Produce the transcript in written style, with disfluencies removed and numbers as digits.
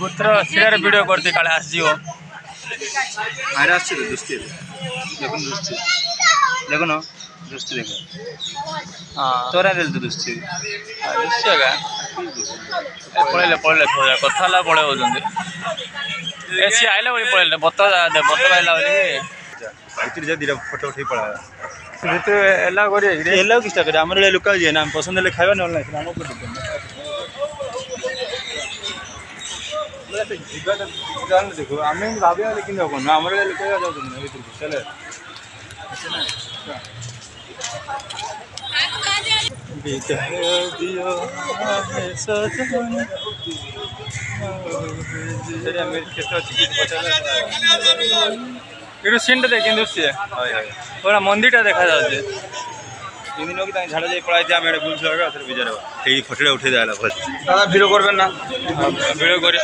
बुत्र सियार वीडियो करते काले आसजिव आरे आछे तो दुस्ती देखुन दुस्ती देखो ना दुस्ती देखो हाँ तोरा दिल तो दुस्ती का पड़े पड़े कथा पड़े होती एसी आइला बोली पड़े बत आइला भीतर जा दिरा फोटो उठे पड़ा एला एला किस्ता करे हमर ले लोकल जे ना हम पसंद ले खाइबा न ऑनलाइन हम को डिपेंड देखो आमे भाबिया लेकिन देखो ना हमर ले लोकल जाउ तुम भीतर चले दियो है सजन तेरे मेरे केतो टिकट पचाला सीन देखिए दूसरी पूरा मंदिर देखा जाए तीन दिन की झाड़ा जाए पड़ा आम बुझे विचार फोटो उठे दादा भिड़ करबें ना भिड़